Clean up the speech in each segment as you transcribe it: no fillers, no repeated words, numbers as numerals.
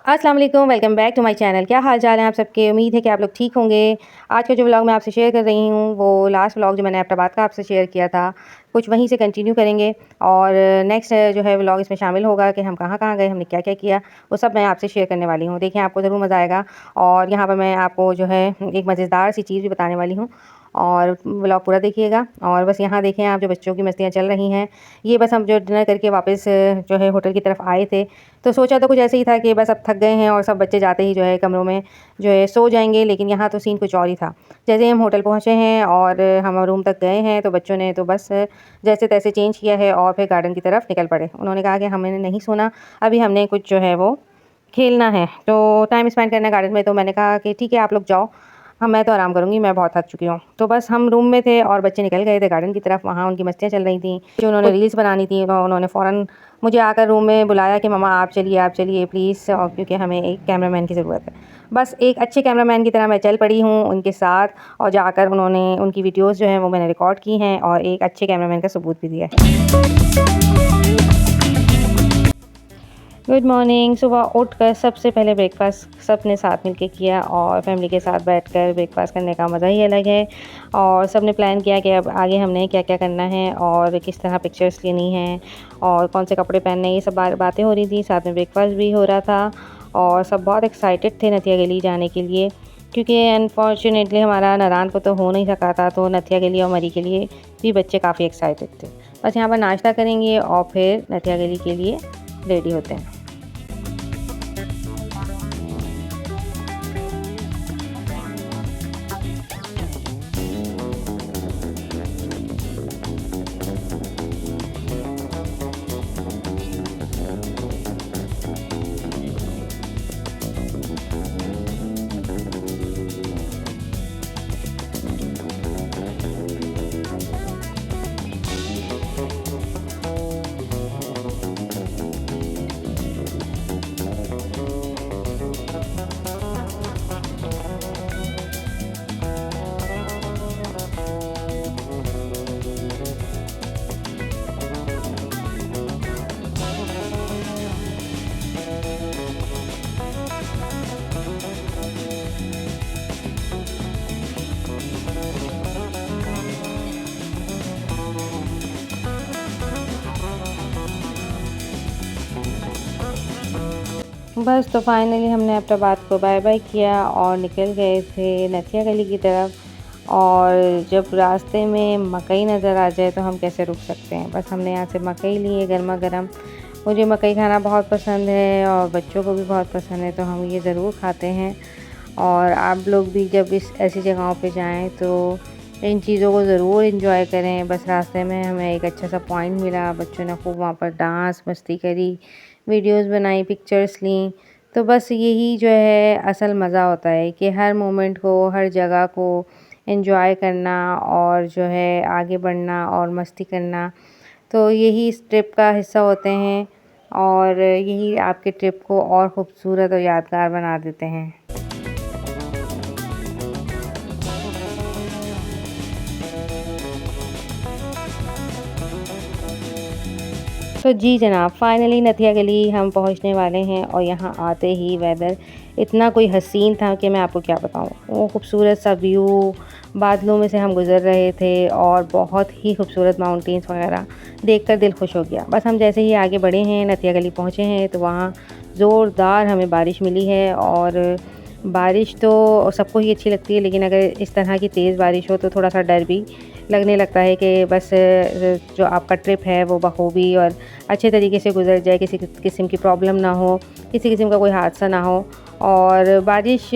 अस्सलाम वालेकुम, welcome back to my channel. क्या हाल चाल है आप सबके? उम्मीद है कि आप लोग ठीक होंगे। आज का जो व्लॉग मैं आपसे शेयर कर रही हूँ वो लास्ट व्लॉग जो मैंने एबटाबाद का आपसे शेयर किया था, कुछ वहीं से कंटिन्यू करेंगे। और नेक्स्ट जो है व्लॉग इसमें शामिल होगा कि हम कहाँ कहाँ गए, हमने क्या क्या किया, वो सब मैं आपसे शेयर करने वाली हूँ। देखिए, आपको ज़रूर मज़ा आएगा। और यहाँ पर मैं आपको जो है एक मज़ेदार सी चीज़ भी बताने वाली हूँ, और व्लॉग पूरा देखिएगा। और बस यहाँ देखें आप, जो बच्चों की मस्तियाँ चल रही हैं, ये बस हम जो डिनर करके वापस जो है होटल की तरफ आए थे, तो सोचा तो कुछ ऐसे ही था कि बस अब थक गए हैं और सब बच्चे जाते ही जो है कमरों में जो है सो जाएंगे। लेकिन यहाँ तो सीन कुछ और ही था। जैसे हम होटल पहुँचे हैं और हम रूम तक गए हैं, तो बच्चों ने तो बस जैसे तैसे चेंज किया है और फिर गार्डन की तरफ निकल पड़े। उन्होंने कहा कि हमने नहीं सोना, अभी हमने कुछ जो है वो खेलना है, तो टाइम स्पेंड करना है गार्डन में। तो मैंने कहा कि ठीक है, आप लोग जाओ, हाँ मैं तो आराम करूँगी, मैं बहुत थक चुकी हूँ। तो बस हम रूम में थे और बच्चे निकल गए थे गार्डन की तरफ। वहाँ उनकी मस्तियाँ चल रही थी, जो उन्होंने रील्स बनानी थी। तो उन्होंने फ़ौरन मुझे आकर रूम में बुलाया कि मम्मा आप चलिए प्लीज़, और क्योंकि हमें एक कैमरामैन की ज़रूरत है। बस एक अच्छे कैमरामैन की तरह मैं चल पड़ी हूँ उनके साथ, और जाकर उन्होंने उनकी वीडियोज़ जो हैं वो मैंने रिकॉर्ड की हैं और एक अच्छे कैमरामैन का सबूत भी दिया है। Good morning. सुबह उठकर सबसे पहले ब्रेकफास्ट सब ने साथ मिलके किया, और फैमिली के साथ बैठकर ब्रेकफास्ट करने का मज़ा ही अलग है। और सब ने प्लान किया कि अब आगे हमने क्या क्या करना है और किस तरह पिक्चर्स लेनी हैं और कौन से कपड़े पहनने हैं, ये सब बातें हो रही थी। साथ में ब्रेकफास्ट भी हो रहा था और सब बहुत एक्साइटेड थे नथिया गली जाने के लिए, क्योंकि अनफॉर्चुनेटली हमारा नारायण को तो हो नहीं सका था, तो नथिया गली और मरी के लिए भी बच्चे काफ़ी एक्साइटेड थे। बस यहाँ पर नाश्ता करेंगे और फिर नथिया गली के लिए रेडी होते हैं। बस तो फाइनली हमने एबटाबाद को बाय बाय किया और निकल गए थे नथिया गली की तरफ। और जब रास्ते में मकई नज़र आ जाए तो हम कैसे रुक सकते हैं। बस हमने यहाँ से मकई लिए गर्मा गर्म। मुझे मकई खाना बहुत पसंद है और बच्चों को भी बहुत पसंद है, तो हम ये ज़रूर खाते हैं। और आप लोग भी जब इस ऐसी जगहों पे जाएं तो इन चीज़ों को ज़रूर इंजॉय करें। बस रास्ते में हमें एक अच्छा सा पॉइंट मिला, बच्चों ने खूब वहाँ पर डांस मस्ती करी, वीडियोस बनाई, पिक्चर्स लीं। तो बस यही जो है असल मज़ा होता है कि हर मोमेंट को, हर जगह को एंजॉय करना और जो है आगे बढ़ना और मस्ती करना। तो यही इस ट्रिप का हिस्सा होते हैं और यही आपके ट्रिप को और ख़ूबसूरत और यादगार बना देते हैं। तो जी जनाब, फ़ाइनली नथिया गली हम पहुंचने वाले हैं, और यहाँ आते ही वेदर इतना कोई हसीन था कि मैं आपको क्या बताऊँ। वो खूबसूरत सा व्यू, बादलों में से हम गुज़र रहे थे और बहुत ही खूबसूरत माउंटेन्स वगैरह देखकर दिल खुश हो गया। बस हम जैसे ही आगे बढ़े हैं, नथिया गली पहुँचे हैं, तो वहाँ ज़ोरदार हमें बारिश मिली है। और बारिश तो सबको ही अच्छी लगती है, लेकिन अगर इस तरह की तेज़ बारिश हो तो थोड़ा सा डर भी लगने लगता है कि बस जो आपका ट्रिप है वो बखूबी और अच्छे तरीके से गुजर जाए, किसी किस्म की प्रॉब्लम ना हो, किसी किस्म का कोई हादसा ना हो। और बारिश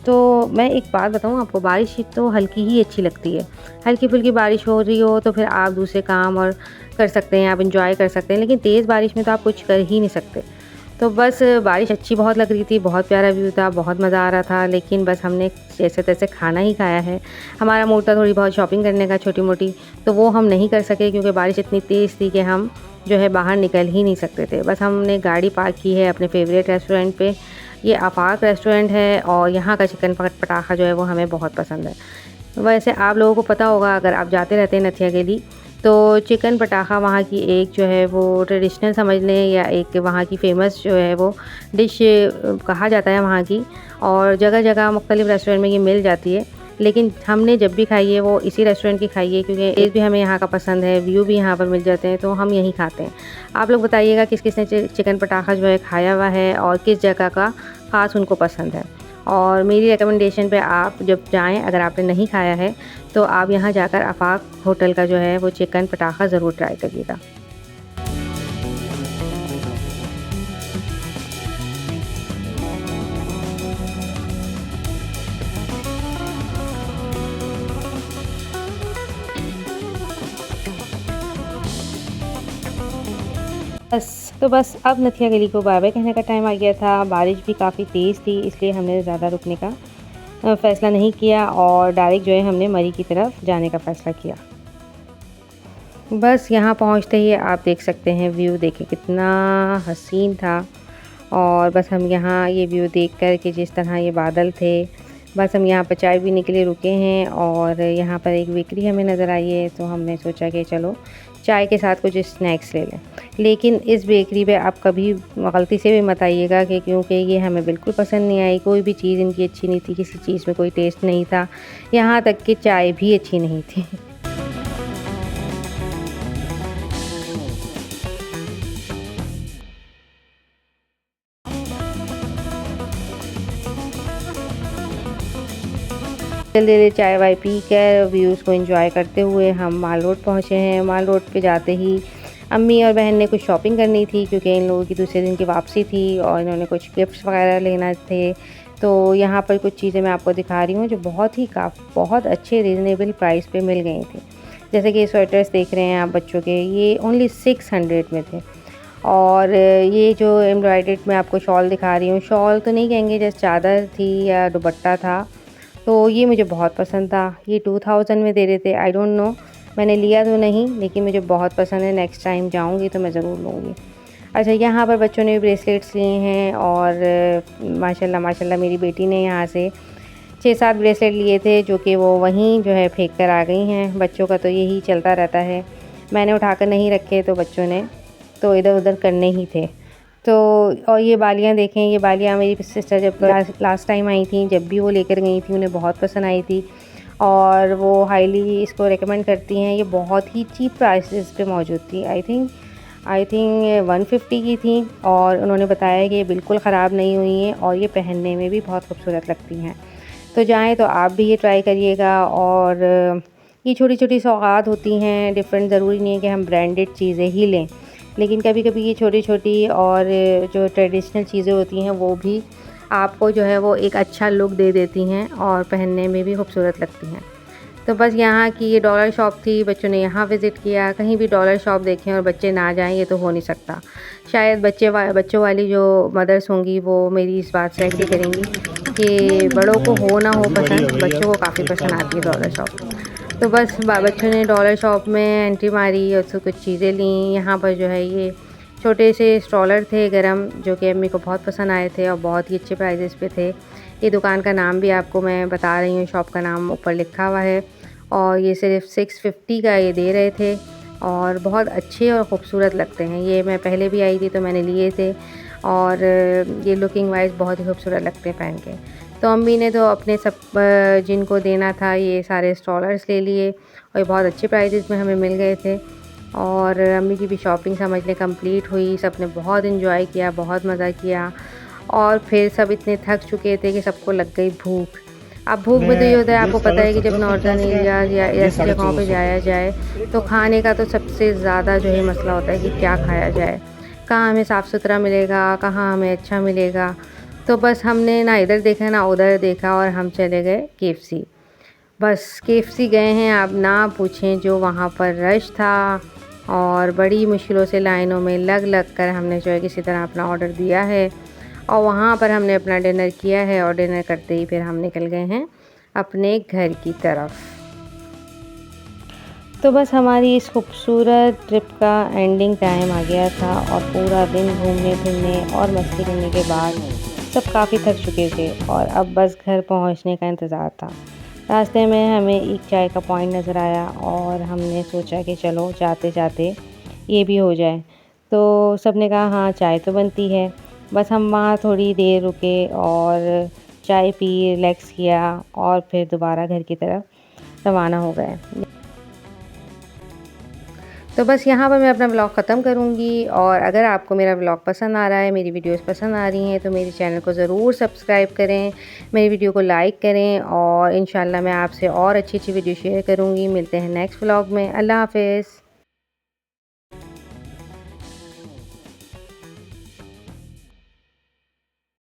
तो मैं एक बात बताऊँ आपको, बारिश तो हल्की ही अच्छी लगती है। हल्की फुल्की बारिश हो रही हो तो फिर आप दूसरे काम और कर सकते हैं, आप इंजॉय कर सकते हैं, लेकिन तेज़ बारिश में तो आप कुछ कर ही नहीं सकते। तो बस बारिश अच्छी बहुत लग रही थी, बहुत प्यारा व्यू था, बहुत मज़ा आ रहा था। लेकिन बस हमने जैसे तैसे खाना ही खाया है। हमारा मूड था थोड़ी बहुत शॉपिंग करने का छोटी मोटी, तो वो हम नहीं कर सके क्योंकि बारिश इतनी तेज़ थी कि हम जो है बाहर निकल ही नहीं सकते थे। बस हमने गाड़ी पार्क की है अपने फेवरेट रेस्टोरेंट पे। ये आफाक रेस्टोरेंट है और यहाँ का चिकन पटाखा जो है वो हमें बहुत पसंद है। वैसे आप लोगों को पता होगा, अगर आप जाते रहते हैं नथिया गली, तो चिकन पटाखा वहाँ की एक जो है वो ट्रेडिशनल समझ लें या एक वहाँ की फ़ेमस जो है वो डिश कहा जाता है वहाँ की, और जगह जगह मुख्तलिफ़ रेस्टोरेंट में ये मिल जाती है। लेकिन हमने जब भी खाई है वो इसी रेस्टोरेंट की खाई है, क्योंकि टेस्ट भी हमें यहाँ का पसंद है, व्यू भी यहाँ पर मिल जाते हैं, तो हम यहीं खाते हैं। आप लोग बताइएगा किस किस ने चिकन पटाखा जो है खाया हुआ है और किस जगह का ख़ास उनको पसंद है। और मेरी रिकमेंडेशन पे आप जब जाएं, अगर आपने नहीं खाया है तो आप यहाँ जाकर आफाक होटल का जो है वो चिकन पटाखा ज़रूर ट्राई करिएगा। बस अब नथिया गली को बाय बाय कहने का टाइम आ गया था। बारिश भी काफ़ी तेज़ थी, इसलिए हमने ज़्यादा रुकने का फ़ैसला नहीं किया और डायरेक्ट जो है हमने मरी की तरफ जाने का फ़ैसला किया। बस यहाँ पहुँचते ही आप देख सकते हैं व्यू, देखिए कितना हसीन था। और बस हम यहाँ ये व्यू देख कर कि जिस तरह ये बादल थे, बस हम यहाँ पर चाय पीने के लिए रुके हैं और यहाँ पर एक बेकरी हमें नज़र आई है, तो हमने सोचा कि चलो चाय के साथ कुछ स्नैक्स ले लें। लेकिन इस बेकरी पे आप कभी गलती से भी मत आइएगा, कि क्योंकि ये हमें बिल्कुल पसंद नहीं आई। कोई भी चीज़ इनकी अच्छी नहीं थी, किसी चीज़ में कोई टेस्ट नहीं था, यहाँ तक कि चाय भी अच्छी नहीं थी। जल्दी चाय वाय पी कर व्यूज़ को एंजॉय करते हुए हम माल रोड पहुँचे हैं। माल रोड पे जाते ही अम्मी और बहन ने कुछ शॉपिंग करनी थी, क्योंकि इन लोगों की दूसरे दिन की वापसी थी और इन्होंने कुछ गिफ्ट्स वगैरह लेना थे। तो यहाँ पर कुछ चीज़ें मैं आपको दिखा रही हूँ जो बहुत अच्छे रीज़नेबल प्राइस पे मिल गई थी। जैसे कि स्वेटर्स देख रहे हैं आप बच्चों के, ये ओनली 600 में थे। और ये जो एम्ब्रॉयडर्ड मैं आपको शॉल दिखा रही हूँ, शॉल तो नहीं कहेंगे, जैसे चादर थी या दुपट्टा था, तो ये मुझे बहुत पसंद था। ये 2000 में दे रहे थे, आई डोंट नो, मैंने लिया तो नहीं, लेकिन मुझे बहुत पसंद है। नेक्स्ट टाइम जाऊंगी तो मैं ज़रूर लूँगी। अच्छा, यहाँ पर बच्चों ने ब्रेसलेट्स लिए हैं और माशाल्लाह माशाल्लाह मेरी बेटी ने यहाँ से 6-7 ब्रेसलेट लिए थे, जो कि वो वहीं जो है फेंक कर आ गई हैं। बच्चों का तो यही चलता रहता है, मैंने उठाकर नहीं रखे तो बच्चों ने तो इधर उधर करने ही थे। तो और ये बालियाँ देखें, ये बालियाँ मेरी सिस्टर जब लास्ट टाइम आई थी, जब भी वो लेकर गई थी, उन्हें बहुत पसंद आई थी और वो हाईली इसको रेकमेंड करती हैं। ये बहुत ही चीप प्राइसेस पे मौजूद थी। आई थिंक 150 की थी और उन्होंने बताया कि ये बिल्कुल ख़राब नहीं हुई हैं और ये पहनने में भी बहुत खूबसूरत लगती हैं। तो जाएँ तो आप भी ये ट्राई करिएगा। और ये छोटी छोटी सौगात होती हैं डिफरेंट, ज़रूरी नहीं है कि हम ब्रांडेड चीज़ें ही लें, लेकिन कभी कभी ये छोटी छोटी और जो ट्रेडिशनल चीज़ें होती हैं वो भी आपको जो है वो एक अच्छा लुक दे देती हैं और पहनने में भी खूबसूरत लगती हैं। तो बस यहाँ की ये डॉलर शॉप थी, बच्चों ने यहाँ विज़िट किया। कहीं भी डॉलर शॉप देखें और बच्चे ना जाएं, ये तो हो नहीं सकता। शायद बच्चों वाली जो मदर्स होंगी वो मेरी इस बात से एग्री करेंगी कि बड़ों को हो ना हो पसंद, बच्चों को काफ़ी पसंद आती है डॉलर शॉप। तो बस बच्चों ने डॉलर शॉप में एंट्री मारी और उससे कुछ चीज़ें लीं। यहाँ पर जो है ये छोटे से स्ट्रॉलर थे गरम, जो कि अम्मी को बहुत पसंद आए थे और बहुत ही अच्छे प्राइजेस पे थे। ये दुकान का नाम भी आपको मैं बता रही हूँ, शॉप का नाम ऊपर लिखा हुआ है और ये सिर्फ 650 का ये दे रहे थे और बहुत अच्छे और ख़ूबसूरत लगते हैं। ये मैं पहले भी आई थी तो मैंने लिए थे और ये लुकिंग वाइज बहुत ही खूबसूरत लगते हैं पहन के। तो अम्मी ने तो अपने सब जिनको देना था ये सारे स्ट्रॉलर्स ले लिए और ये बहुत अच्छे प्राइजेस में हमें मिल गए थे। और अम्मी की भी शॉपिंग समझ लें कंप्लीट हुई। सब ने बहुत इन्जॉय किया, बहुत मज़ा किया और फिर सब इतने थक चुके थे कि सबको लग गई भूख। अब भूख में तो ये होता है, आपको पता है कि जब नॉर्दर्न एरिया या ऐसी जगहों पे जाया जाए तो खाने का तो सबसे ज़्यादा जो है मसला होता है कि क्या खाया जाए, कहाँ हमें साफ़ सुथरा मिलेगा, कहाँ हमें अच्छा मिलेगा। तो बस हमने ना इधर देखा ना उधर देखा और हम चले गए KFC। बस KFC गए हैं, आप ना पूछें, जो वहाँ पर रश था और बड़ी मुश्किलों से लाइनों में लग लग कर हमने जो है किसी तरह अपना ऑर्डर दिया है और वहाँ पर हमने अपना डिनर किया है और डिनर करते ही फिर हम निकल गए हैं अपने घर की तरफ। तो बस हमारी इस खूबसूरत ट्रिप का एंडिंग टाइम आ गया था और पूरा दिन घूमने फिरने और मस्ती करने के बाद सब काफ़ी थक चुके थे और अब बस घर पहुंचने का इंतज़ार था। रास्ते में हमें एक चाय का पॉइंट नज़र आया और हमने सोचा कि चलो जाते जाते ये भी हो जाए। तो सब ने कहा हाँ चाय तो बनती है। बस हम वहाँ थोड़ी देर रुके और चाय पी, रिलैक्स किया और फिर दोबारा घर की तरफ रवाना हो गए। तो बस यहाँ पर मैं अपना व्लॉग ख़त्म करूँगी और अगर आपको मेरा व्लॉग पसंद आ रहा है, मेरी वीडियोस पसंद आ रही हैं तो मेरे चैनल को ज़रूर सब्सक्राइब करें, मेरी वीडियो को लाइक करें और इंशाल्लाह मैं आपसे और अच्छी-अच्छी वीडियो शेयर करूँगी। मिलते हैं नेक्स्ट व्लॉग में। अल्लाह हाफ़िज़।